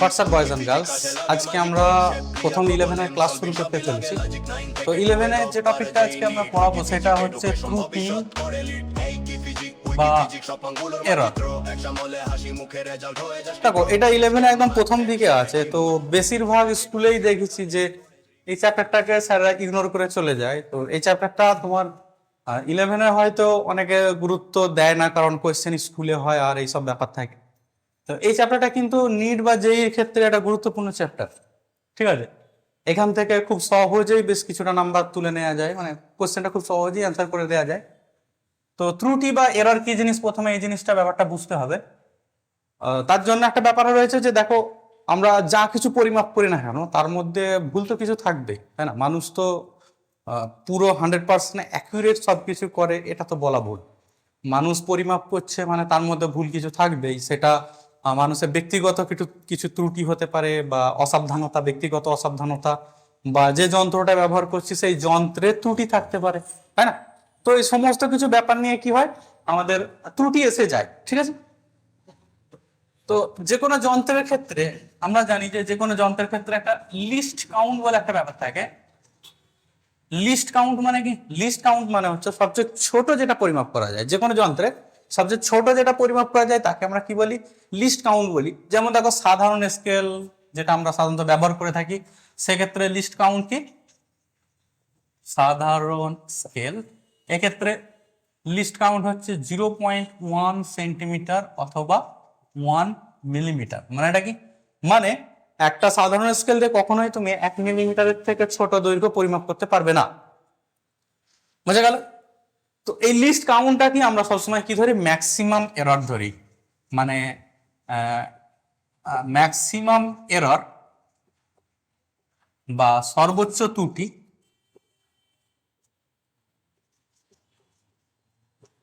WhatsApp boys and girls, আজকে আমরা প্রথম 11-এর ক্লাস শুরু করতে চলেছি। তো 11-এর যে টপিকটা আজকে আমরা পড়াবো সেটা হচ্ছে ত্রুটি বা এরর। দেখো, এটা 11-এ একদম প্রথম দিকে আছে, তো বেশিরভাগ স্কুলেই দেখেছি যে এই চ্যাপ্টারটাকে স্যাররা ইগনোর করে চলে যায়। তো এই চ্যাপ্টারটা তোমার 11-এ হয়তো অনেকে গুরুত্ব দেয় না, কারণ কোয়েশ্চেন স্কুলে হয় আর এইসব ব্যাপার থাকে। তো এই চ্যাপ্টারটা কিন্তু নিট বা জেইর ক্ষেত্রে একটা গুরুত্বপূর্ণ চ্যাপ্টার, ঠিক আছে। এখান থেকে খুব সহজেই বেশ কিছুটা নাম্বার তুলে নেওয়া যায়, মানে কোশ্চেনটা খুব সহজেই অ্যান্সার করে দেওয়া যায়। তো ত্রুটি বা এরর কি জিনিস, প্রথমে এই জিনিসটা ব্যাপারটা বুঝতে হবে। তার জন্য একটা ব্যাপার রয়েছে যে দেখো, আমরা যা কিছু পরিমাপ করি না কেন তার মধ্যে ভুল তো কিছু থাকবে, তাই না? মানুষ তো পুরো 100% অ্যাকুরেট সব কিছু করে এটা তো বলা ভুল। মানুষ পরিমাপ করছে মানে তার মধ্যে ভুল কিছু থাকবেই। সেটা মানুষের ব্যক্তিগত কিছু কিছু ত্রুটি হতে পারে, বা অসাবধানতা, ব্যক্তিগত অসাবধানতা, বা যে যন্ত্রটা ব্যবহার করছি সেই যন্ত্রের ত্রুটি থাকতে পারে, তাই না? তো এই সমস্ত কিছু ব্যাপার নিয়ে কি হয়, আমাদের ত্রুটি এসে যায়, ঠিক আছে। তো যে কোনো যন্ত্রের ক্ষেত্রে আমরা জানি যে কোনো যন্ত্রের ক্ষেত্রে একটা লিস্ট কাউন্ট বলে একটা ব্যাপার থাকে। লিস্ট কাউন্ট মানে কি? লিস্ট কাউন্ট মানে হচ্ছে সবচেয়ে ছোট যেটা পরিমাপ করা যায় যে কোনো যন্ত্রে, সবচেয়ে ছোট যেটা পরিমাপ করা যায় তাকে আমরা কি বলি? লিস্ট কাউন্ট বলি। যেমন দেখো, সাধারণ স্কেল যেটা আমরা সাধারণত ব্যবহার করে থাকি, সেক্ষেত্রে লিস্ট কাউন্ট কি? সাধারণ স্কেল এক্ষেত্রে লিস্ট কাউন্ট হচ্ছে 0.1 সেন্টিমিটার অথবা 1 মিলিমিটার। মানে এটা কি? মানে একটা সাধারণ স্কেল দিয়ে কখনোই তুমি 1 মিলিমিটারের থেকে ছোট দৈর্ঘ্য পরিমাপ করতে পারবে না। বুঝা গেল? তো এই লিস্ট কাউন্টটা কি আমরা সবসময় কি ধরি? ম্যাক্সিমাম এরর ধরি। মানে ম্যাক্সিমাম এরর বা সর্বোচ্চ ত্রুটি,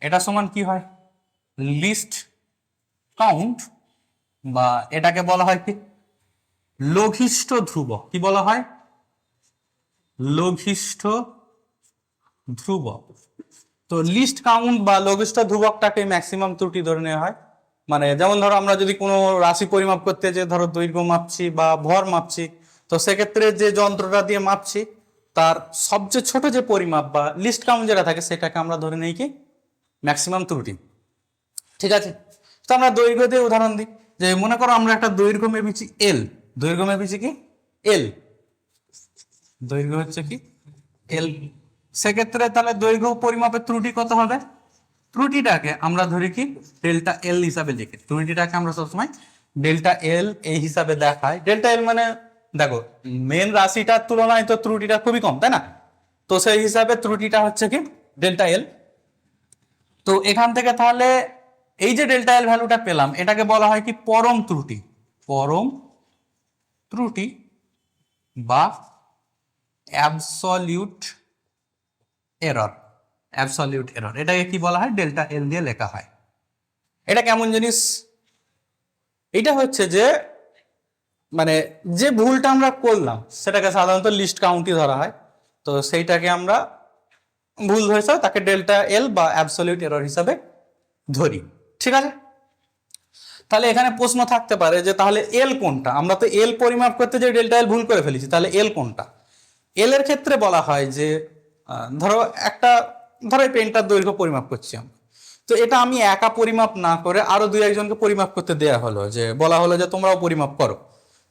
এটা সমান কি হয়? লিস্ট কাউন্ট, বা এটাকে বলা হয় কি? লঘিষ্ঠ ধ্রুবক। কি বলা হয়? লঘিষ্ঠ ধ্রুবক। তো লিস্ট কাউন্ট বা লঘিষ্ঠ ধ্রুবকটাকে ম্যাক্সিমাম ত্রুটি ধরে নেওয়া হয়। মানে যেমন ধরো, আমরা যদি কোনো রাশি পরিমাপ করতে যে ধরো দৈর্ঘ্য মাপছি বা ভর মাপছি, তো সেক্ষেত্রে যে যন্ত্রটা দিয়ে মাপছি তার সবচেয়ে ছোট যে পরিমাপ বা লিস্ট কাউন্ট যেটা থাকে সেটাকে আমরা ধরে নেই কি? ম্যাক্সিমাম ত্রুটি, ঠিক আছে। তো আমরা দৈর্ঘ্য দিয়ে উদাহরণ দিই। যে মনে করো আমরা একটা দৈর্ঘ্য মেপেছি এল, দৈর্ঘ্য মেপেছি কি? এল, দৈর্ঘ্য হচ্ছে কি? এল। সেক্ষেত্রে তাহলে দৈর্ঘ্য পরিমাপের ত্রুটি কত হবে? ত্রুটিটাকে আমরা ধরি কি? ডেল্টা এল হিসাবে লিখি। ত্রুটিটাকে আমরা সবসময় ডেল্টা এল এই হিসাবে দেখাই। ডেল্টা এল মানে দেখো, মেন রাশিটার তুলনায় তো ত্রুটিটা খুবই কম, তাই না? তো সেই হিসাবে ত্রুটিটা হচ্ছে কি? Delta L. তো এখান থেকে তাহলে এই যে ডেল্টা এল ভ্যালুটা পেলাম, এটাকে বলা হয় কি? পরম ত্রুটি। পরম ত্রুটি বা অ্যাবসলিউট এরর। অ্যাবসলিউট এরর এটাকে কি বলা হয়? ডেল্টা এল দিয়ে লেখা হয়। এটা কেমন জিনিস? এটা হচ্ছে যে মানে যে ভুলটা আমরা করলাম সেটাকে সাধারণত লিস্ট কাউন্টই ধরা হয়। তো সেইটাকে আমরা ভুল ধরেছে তাকে ডেল্টা এল বা অ্যাবসলিউট এরর হিসাবে ধরি, ঠিক আছে। তাহলে এখানে প্রশ্ন থাকতে পারে যে তাহলে এল কোনটা? আমরা তো এল পরিমাপ করতে যে ডেল্টা এল ভুল করে ফেলেছি, তাহলে এল কোনটা? এল এর ক্ষেত্রে বলা হয় যে ধরো ধরো এই পেনটার দৈর্ঘ্য পরিমাপ করছি আমরা। তো এটা আমি একা পরিমাপ না করে আরো 2-1জনকে পরিমাপ করতে দেয়া হলো, যে বলা হলো যে তোমরাও পরিমাপ করো।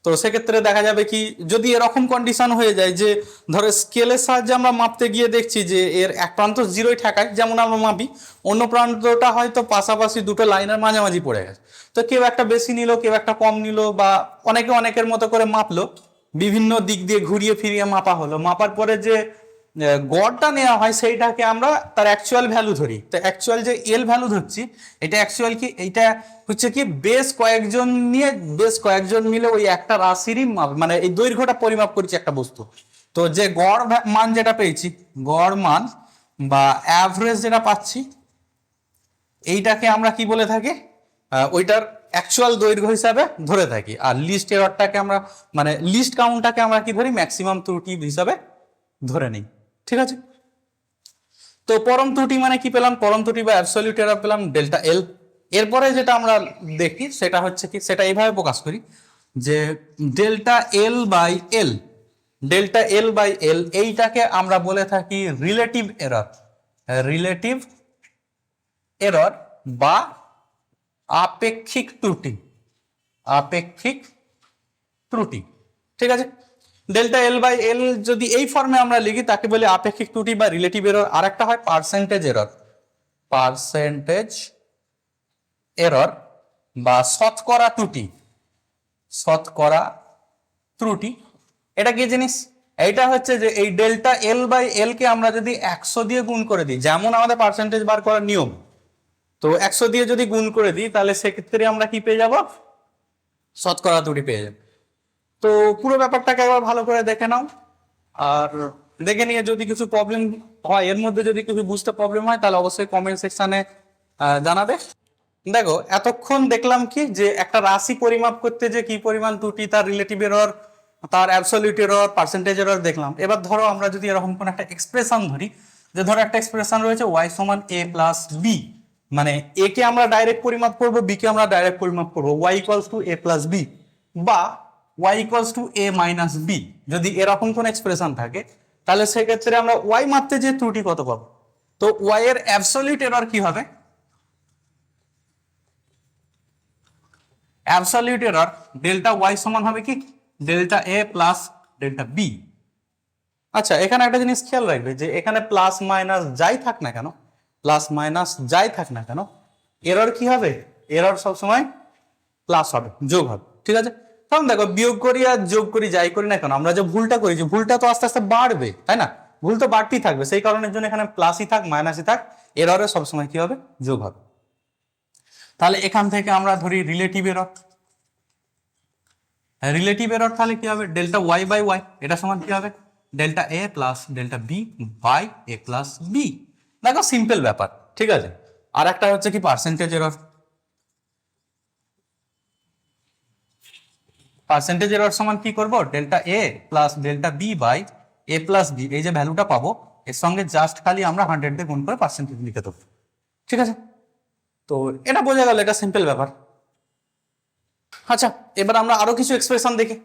তো সেক্ষেত্রে দেখা যাবে কি, যদি এরকম কন্ডিশন হয়ে যায় যে ধরো স্কেলের সাহায্যে আমরা মাপতে গিয়ে দেখছি যে এর এক প্রান্ত 0 ঠেকায়, যেমন আমরা মাপি, অন্য প্রান্তটা হয়তো পাশাপাশি দুটো লাইনের মাঝামাঝি পড়ে গেছে। তো কেউ একটা বেশি নিল, কেউ একটা কম নিল, বা অনেকে অনেকের মতো করে মাপলো, বিভিন্ন দিক দিয়ে ঘুরিয়ে ফিরিয়ে মাপা হলো। মাপার পরে যে গড়টা নেওয়া হয় সেইটাকে আমরা তার অ্যাকচুয়াল ভ্যালু ধরি। তো অ্যাকচুয়াল যে এল ভ্যালু ধরছি, এটা অ্যাকচুয়াল কি? এইটা হচ্ছে কি? বেশ কয়েকজন মিলে ওই একটা রাশিরই মানে এই দৈর্ঘ্যটা পরিমাপ করছি একটা বস্তু। তো যে গড় মান যেটা পেয়েছি, গড় মান বা অ্যাভারেজ যেটা পাচ্ছি, এইটাকে আমরা কি বলে থাকি? ওইটার অ্যাকচুয়াল দৈর্ঘ্য হিসাবে ধরে থাকি। আর লিস্ট এররটাকে আমরা, মানে লিস্ট কাউন্টটাকে আমরা কি ধরি? ম্যাক্সিমাম ত্রুটি হিসাবে ধরে নিই, ঠিক আছে। তো পরম ত্রুটি মানে কি পেলাম? পরম ত্রুটি বা অ্যাবসলিউট এরর পেলাম ডেল্টা এল। এরপরে যেটা আমরা দেখি সেটা হচ্ছে কি, সেটা এইভাবে প্রকাশ করি যে delta l by l, delta l by l এইটাকে আমরা বলে থাকি রিলেটিভ এরর, রিলেটিভ এরর বা আপেক্ষিক ত্রুটি, আপেক্ষিক ত্রুটি। ঠিক আছে, ডেল্টা এল বাই এল যদি এই ফর্মে আমরা লিখি তাকে বলি আপেক্ষিক ত্রুটি বা রিলেটিভ এরর। আর একটা হয় পার্সেন্টেজ এরর, পার্সেন্টেজ এরর বা শতকরা ত্রুটি, শতকরা ত্রুটি। এটা কি জিনিস? এইটা হচ্ছে যে এই ডেল্টা এল বাই এল কে আমরা যদি 100 দিয়ে গুণ করে দিই, যেমন আমাদের পার্সেন্টেজ বার করার নিয়ম, তো 100 দিয়ে যদি গুণ করে দিই তাহলে সেক্ষেত্রে আমরা কি পেয়ে যাব? শতকরা ত্রুটি পেয়ে যাব। তো পুরো ব্যাপারটাকে একবার ভালো করে দেখে নাও, আর দেখে নিয়ে যদি কিছু প্রবলেম হয়, এর মধ্যে যদি কিছু বুঝতে প্রবলেম হয় তাহলে অবশ্যই কমেন্ট সেকশনে জানাবে। দেখো এতক্ষণ দেখলাম কি যে একটা রাশি পরিমাপ করতে যে কি পরিমাণ ত্রুটি, তার রিলেটিভ এরর, তার অ্যাবসলিউট এরর, পার্সেন্টেজ এরর দেখলাম। এবার ধরো আমরা যদি এরকম কোন একটা এক্সপ্রেশন ধরি, যে ধরো একটা এক্সপ্রেশন রয়েছে y সমান a প্লাস বি, মানে a কে আমরা ডাইরেক্ট পরিমাপ করব, b কে আমরা ডাইরেক্ট পরিমাপ করব, y equals to a plus b বা y equals to a minus b. যদি এরকম কোন এক্সপ্রেশন থাকে তাহলে সেক্ষেত্রে আমরা y মাপতে যে ত্রুটি কত পাবো? তো y এর অ্যাবসলিউট এরর কি হবে? অ্যাবসলিউট এরর ডেল্টা ওয়াই সমান হবে কি ডেল্টা এ প্লাস ডেল্টা বি। আচ্ছা, এখানে একটা জিনিস খেয়াল রাখবে যে এখানে প্লাস মাইনাস যাই থাক না কেন, প্লাস মাইনাস যাই থাক না কেন, এরর কি হবে? এরর সবসময় প্লাস হবে, যোগ হবে। ঠিক আছে, কারণ দেখো বিয়োগ করি আর যোগ করি যাই করি না কেন, আমরা যে ভুলটা করি, যে ভুলটা তো আস্তে আস্তে বাড়বে, তাই না? ভুল তো বাড়তেই থাকবে, সেই কারণের জন্য এখানে প্লাসই থাক মাইনাসই থাক, এররে সবসময় কি হবে? যোগ হবে। তাহলে এখান থেকে আমরা ধরি রিলেটিভ এরর, রিলেটিভ এরর তাহলে কি হবে? ডেল্টা ওয়াই বাই ওয়াই, এটা সমান কি হবে? Delta A plus delta B by A plus B. দেখো সিম্পল ব্যাপার, ঠিক আছে। আর একটা হচ্ছে কি পার্সেন্টেজ এরর, পার্সেন্টেজ এরর সমান কি করব? Delta A plus delta B by A plus B, এই যে ভ্যালুটা পাবো এর সঙ্গে জাস্ট খালি আমরা 100 দিয়ে গুণ করে পার্সেন্টেজ লিখে দেবো। ঠিক আছে, তো এটা বোঝা গেল, এটা সিম্পল ব্যাপার। আচ্ছা, এবার আমরা আরো কিছু এক্সপ্রেশন দেখি।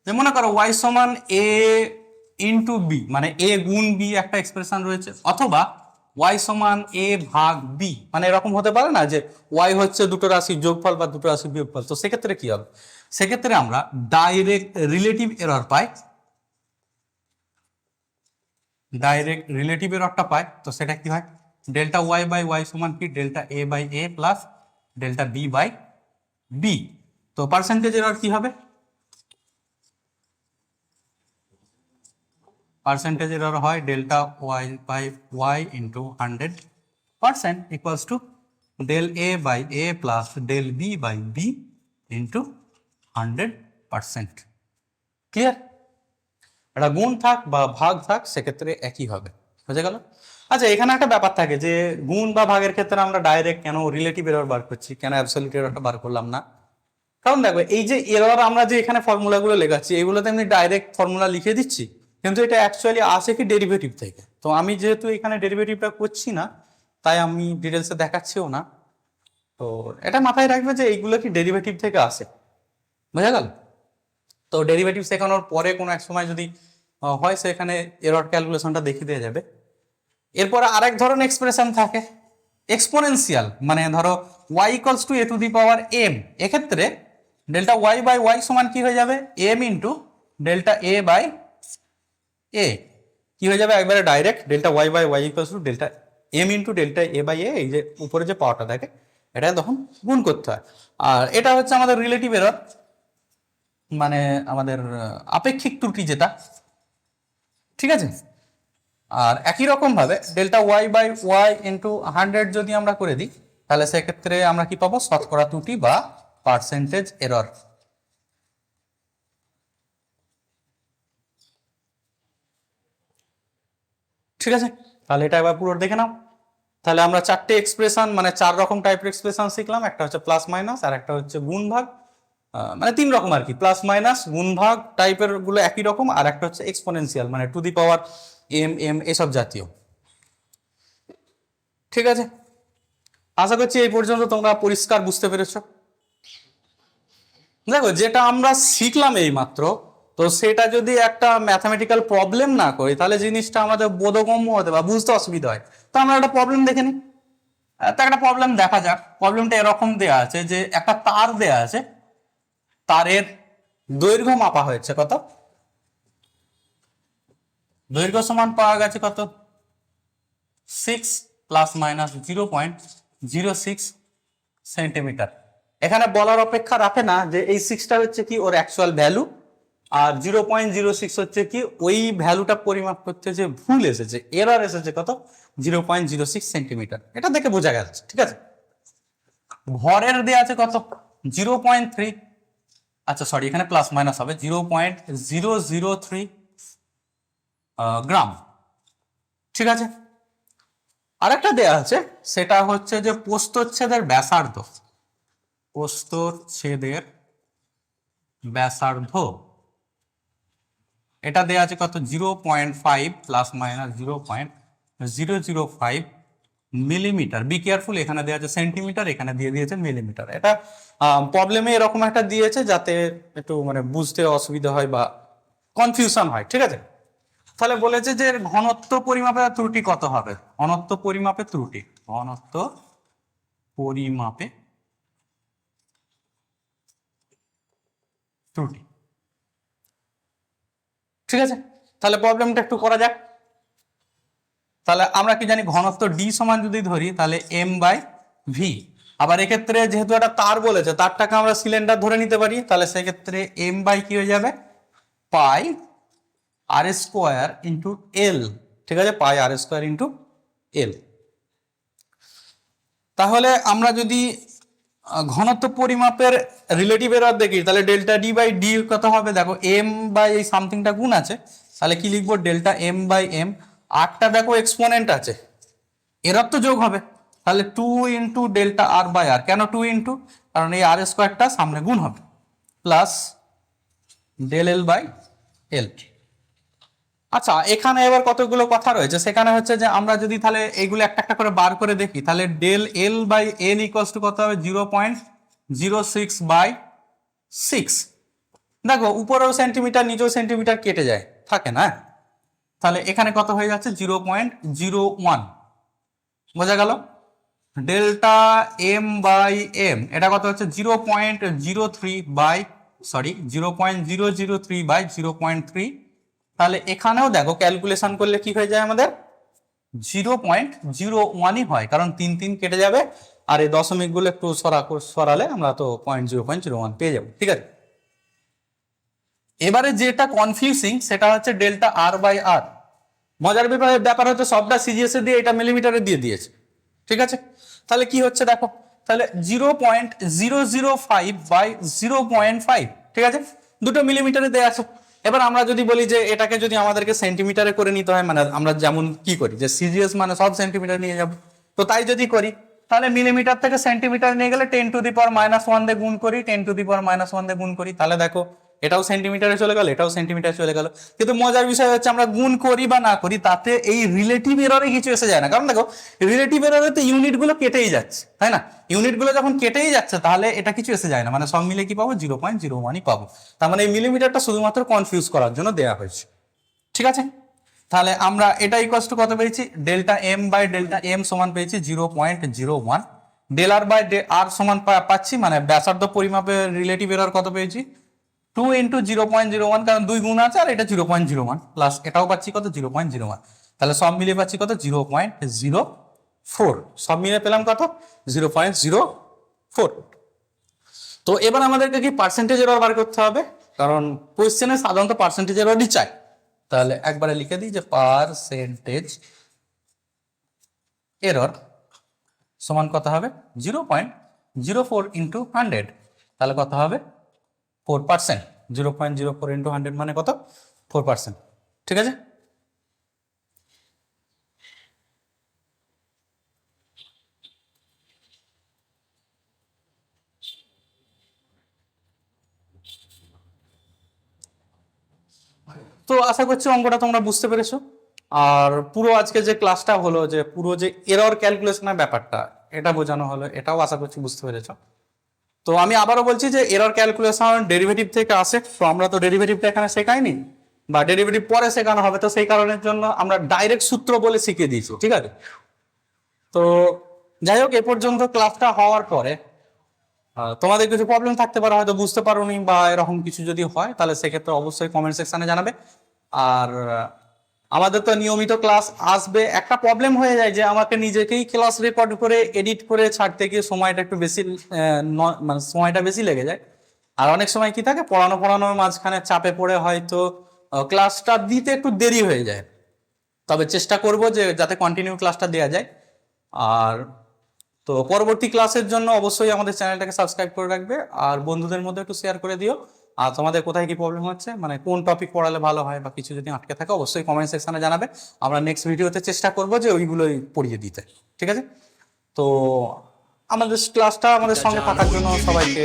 যে মনে করো y সমান a ইন্টু বি, মানে a গুণ b একটা এক্সপ্রেশন রয়েছে, অথবা y সমান a ভাগ b, মানে এরকম হতে পারে না যে y হচ্ছে দুটো রাশির যোগফল বা দুটো রাশির বিয়োগফল। তো সেক্ষেত্রে কি হবে? সেক্ষেত্রে আমরা ডাইরেক্ট রিলেটিভ এরর পাই, ডাইরেক্ট রিলেটিভ এররটা পাই। তো সেটা কি হয়? ডেল্টা ওয়াই বাই ওয়াই সমান কি delta A by A plus delta B by B. তো পার্সেন্টেজ এরর কি হবে? পার্সেন্টেজ এরর হয় delta Y by Y into 100% equals to del A by A plus del B by B into 100%। Clear? এটা গুণ থাক বা ভাগ থাক সেক্ষেত্রে একই হবে, বুঝে গেল? আচ্ছা, এখানে একটা ব্যাপার থাকে যে গুণ বা ভাগের ক্ষেত্রে আমরা ডাইরেক্ট কেন রিলেটিভ এরর বার করছি, কেন অ্যাবসলিউট এররটা বার করলাম না? কারণ দেখো এই যে এরর আমরা যে এখানে ফর্মুলাগুলো লেখাচ্ছি, এগুলোতে আমি ডাইরেক্ট ফর্মুলা লিখে দিচ্ছি, কিন্তু এটা অ্যাকচুয়ালি আসে কি ডেরিভেটিভ থেকে। তো আমি যেহেতু এখানে ডেরিভেটিভটা করছি না, তাই আমি ডিটেলসে দেখাচ্ছিও না। তো এটা মাথায় রাখবে যে এইগুলো কি ডেরিভেটিভ থেকে আসে, বোঝা গেল? তো ডেরিভেটিভ শেখানোর পরে কোনো এক সময় যদি হয় সেখানে এরর ক্যালকুলেশনটা দেখিয়ে দেওয়া যাবে। এরপরে আরেক ধরনের এক্সপ্রেশন থাকে এক্সপোনেনশিয়াল, মানে ধরো y equals to A to the power M, এক্ষেত্রে ডেল্টা ওয়াই বাই ওয়াই সমান কি হয়ে যাবে? M into delta A by A, কি হয়ে যাবে একবারে direct? Delta Y by Y equals to delta M into delta A by A, এই যে উপরে যে পাওয়ারটা থাকে এটা তখন গুণ করতে হয়। আর এটা হচ্ছে আমাদের রিলেটিভ এরর, মানে আমাদের আপেক্ষিক ত্রুটি যেটা। ঠিক আছে, আর একই রকম ভাবে delta Y by Y into 100 যদি আমরা করে দিই তাহলে সেক্ষেত্রে আমরা কি পাবো? শতকরা ত্রুটি বা পার্সেন্টেজ এরর। ঠিক আছে, তাহলে এটা এবার পুরো দেখে নাও। তাহলে আমরা চারটে এক্সপ্রেশন, মানে 4 রকম টাইপের এক্সপ্রেশন শিখলাম। একটা হচ্ছে প্লাস মাইনাস, আর একটা হচ্ছে গুণ ভাগ, মানে 3 রকম আর কি, প্লাস মাইনাস গুণ ভাগ টাইপের গুলো একই রকম, আর একটা হচ্ছে এক্সপোনেনশিয়াল, মানে to the power M M এসব জাতীয়। ঠিক আছে, আশা করছি এই পর্যন্ত তোমরা পরিষ্কার বুঝতে পেরেছো। দেখো যেটা আমরা শিখলাম এই মাত্র, তো সেটা যদি একটা ম্যাথামেটিক্যাল প্রবলেম না করি তাহলে জিনিসটা আমাদের বোধগম্য হতে বা বুঝতে অসুবিধা হয়। তো আমরা একটা প্রবলেম দেখে নিই। তো একটা প্রবলেম দেখা যাক। প্রবলেমটা এরকম দেয়া আছে যে একটা তার দেয়া আছে, তারের দৈর্ঘ্য মাপা হয়েছে কত, দৈর্ঘ্য সমান পাওয়া গেছে কত 6 প্লাস মাইনাস 0.06 সেন্টিমিটার। এখানে বলার অপেক্ষা রাখে না যে এই 6টা হচ্ছে কি ওর অ্যাকচুয়াল ভ্যালু, আর 0.06 হচ্ছে কি ওই ভ্যালুটা পরিমাপ করতে যে ভুল এসেছে, এরর এসেছে কত 0.06 সেন্টিমিটার। এটা দেখে বোঝা গেছে, ঠিক আছে। ভরের দেওয়া আছে কত 0.3, আচ্ছা সরি এখানে প্লাস মাইনাস হবে 0.003 গ্রাম, ঠিক আছে। আরেকটা দেয়া আছে সেটা হচ্ছে যে প্রস্থচ্ছেদের ব্যাসার্ধ, প্রস্থচ্ছেদের ব্যাসার্ধ এটা দেয়া আছে কত 0.5 plus minus 0.005 millimetre. Be careful, এখানে দেওয়া আছে সেন্টিমিটার, এখানে দিয়ে দিয়েছে মিলিমিটার। এটা প্রবলেমে এরকম একটা দিয়েছে যাতে একটু মানে বুঝতে অসুবিধা হয় বা কনফিউশন হয়, ঠিক আছে। তাহলে বলেছে যে ঘনত্ব পরিমাপের ত্রুটি কত হবে, ঘনত্ব পরিমাপে ত্রুটি, ঘনত্ব পরিমাপে ত্রুটি, ঠিক আছে। তাহলে প্রবলেমটা একটু করা যাক। তাহলে আমরা কি জানি ঘনত্ব ডি সমান যদি ধরি তাহলে এম বাই ভি। আবার এক্ষেত্রে যেহেতু একটা তার বলেছে, তারটাকে আমরা সিলিন্ডার ধরে নিতে পারি, তাহলে সেক্ষেত্রে এম বাই কি হয়ে যাবে পাই আর স্কোয়ার ইন্টু এল, ঠিক আছে, পাই আর স্কোয়ার ইন্টু এল। তাহলে আমরা যদি ঘনত্ব পরিমাপের রিলেটিভ এরর দেখি তাহলে ডেল্টা ডি বাই ডি কত হবে, দেখো এম বাই এই সামথিংটা গুণ আছে, তাহলে কি লিখবো ডেল্টা এম বাই এম। আরটা দেখো এক্সপোনেন্ট আছে, এরর তো যোগ হবে, তাহলে 2 ইন্টু ডেল্টা আর বাই আর। কেন 2 ইন্টু, কারণ এই আর স্কোয়ারটা সামনে গুণ হবে, plus del L by L. আচ্ছা এখানে এবার কতগুলো কথা রয়েছে, সেখানে হচ্ছে যে আমরা যদি তাহলে এইগুলো একটা একটা করে বার করে দেখি তাহলে del L by L equals to কত হবে 0.06 বাই 6। দেখো উপরেও সেন্টিমিটার নিচেও সেন্টিমিটার কেটে যায়, থাকে না, তাহলে এখানে কত হয়ে যাচ্ছে 0.01, বোঝা গেল। ডেল্টা এম বাই এম এটা কত হচ্ছে 0.03 বাই 0.003 বাই 0.3। তাহলে এখানেও দেখো ক্যালকুলেশন করলে কি হয়ে যায় আমাদের 0.01ই হয়, কারণ 3 কেটে যাবে আর এই দশমিক গুলো একটু সরালে আমরা তো 0.01 পেয়ে যাবো, ঠিক আছে। এবারে যেটা কনফিউজিং সেটা হচ্ছে ডেল্টা আর বাই আর। মজার ব্যাপার হচ্ছে সবটা সিজিএস দিয়ে এটা মিলিমিটারে দিয়ে দিয়েছে, ঠিক আছে। তাহলে কি হচ্ছে দেখো, তাহলে 0.005 বাই 0.5, ঠিক আছে, দুটো মিলিমিটারে দেয়া আছে। এবার আমরা যদি বলি যে এটাকে যদি আমাদেরকে সেন্টিমিটারে করে নিতে হয়, মানে আমরা যেমন কি করি যে সিজিএস মানে সব সেন্টিমিটার নিয়ে যাব, তো তাই যদি করি তাহলে মিলিমিটার থেকে সেন্টিমিটার নিয়ে গেলে 10⁻⁻1 দিয়ে গুণ করি, 10⁻⁻1 দিয়ে গুণ করি, তাহলে দেখো এটাও সেন্টিমিটারে চলে গেল, এটাও সেন্টিমিটারে চলে গেল। কিন্তু মজার বিষয় হচ্ছে আমরা গুণ করি বা না করি তাতে এই রিলেটিভ এররে কিছু এসে যায় না, কারণ দেখো রিলেটিভ এররে তো ইউনিট গুলো কেটেই যাচ্ছে, তাই না। ইউনিট গুলো যখন কেটেই যাচ্ছে তাহলে এটা কিছু এসে যায় না, মানে সব মিলে কি পাবো 0.01ই পাবো। তার মানে এই মিলিমিটারটা শুধুমাত্র কনফিউজ করার জন্য দেওয়া হয়েছে, ঠিক আছে। তাহলে আমরা এটা ইকুয়ালস টু কত পেয়েছি delta M by delta M সমান পেয়েছি 0.01, ডেল আর বাই আর সমান পাচ্ছি মানে ব্যাসার্ধ পরিমাপের রিলেটিভ এরর কত পেয়েছি 2 ইন্টু 0.01, কারণ 2 গুণ আছে আর এটা 0.01, প্লাস এটাও পাচ্ছি কত 0.01, তাহলে সব মিলিয়ে পাচ্ছি কত 0.04, সব মিলিয়ে পেলাম কত 0.04। তো এবার আমাদেরকে কি পার্সেন্টেজ এরর বার করতে হবে, কারণ কোয়েশ্চেনে সাধারণত পার্সেন্টেজ এররই চাই। তাহলে একবারে লিখে দিই যে পার্সেন্টেজ এরর সমান কত হবে 0.04 ইন্টু 100, তাহলে কত হবে 4%। 0.04 ইন্টু 100 মানে কত 4%, ঠিক আছে। তো আশা করছি অঙ্কটা তোমরা বুঝতে পেরেছো। আর পুরো আজকে যে ক্লাসটা হলো, যে পুরো যে এরর ক্যালকুলেশনের ব্যাপারটা এটা বোঝানো হলো, এটাও আশা করছি বুঝতে পেরেছো। তো আমি আবারও বলছি যে এরর ক্যালকুলেশন ডেরিভেটিভ থেকে আসে, তো আমরা তো ডেরিভেটিভটা এখানে শেখাইনি, বা ডেরিভেটিভ পরে শেখানো হবে, তো সেই কারণের জন্য আমরা ডাইরেক্ট সূত্র বলে শিখিয়ে দিয়েছি, ঠিক আছে। তো যাই হোক, এ পর্যন্ত ক্লাসটা হওয়ার পরে তোমাদের কিছু প্রবলেম থাকতে পারে, হয়তো বুঝতে পারোনি বা এরকম কিছু যদি হয়, তাহলে সেক্ষেত্রে অবশ্যই কমেন্ট সেকশনে জানাবে। আর আমাদের তো নিয়মিত ক্লাস আসবে। একটা প্রবলেম হয়ে যায় যে আমাকে নিজেকেই ক্লাস রেকর্ড করে এডিট করে ছাড়তে গিয়ে সময়টা একটু বেশি মানে সময়টা বেশি লেগে যায়। আর অনেক সময় কি থাকে, পড়ানোর মাঝখানে চাপে পড়ে হয়তো ক্লাসটা দিতে একটু দেরি হয়ে যায়। তবে চেষ্টা করব যে যাতে কন্টিনিউ ক্লাসটা দেওয়া যায়। আর তো পরবর্তী ক্লাসের জন্য অবশ্যই আমাদের চ্যানেলটাকে সাবস্ক্রাইব করে রাখবে, আর বন্ধুদের মধ্যে একটু শেয়ার করে দিও। আর তোমাদের কোথায় কি প্রবলেম হচ্ছে, মানে কোন টপিক পড়ালে ভালো হয় বা কিছু যদি আটকে থাকে, অবশ্যই কমেন্ট সেকশনে জানাবে। আমরা নেক্সট ভিডিওতে চেষ্টা করব যে ওইগুলোই পড়িয়ে দিতে, ঠিক আছে। তো আমাদের ক্লাসটা আমাদের সঙ্গে থাকার জন্য সবাইকে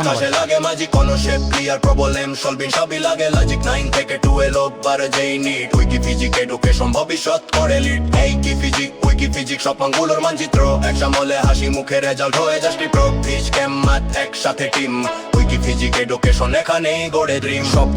কাজে লাগে ম্যাজিক কোন শেপ ক্লিয়ার প্রবলেম সলভিং সবই লাগে লজিক 9 থেকে 12 লোকবার যেই নিট উইকি ফিজিক এডুকেশন ভবিষ্যৎ করে লিড এই কি ফিজিক উইকি ফিজিক সব আঙ্গুলের মানচিত্র একসামলে হাসি মুখে রেজাল্ট হয়ে যাচ্ছে প্রো ফিজ ক্যাম ম্যাথ একসাথে টিম উইকি ফিজিক এডুকেশন এখানেই গড়ে ড্রিম সব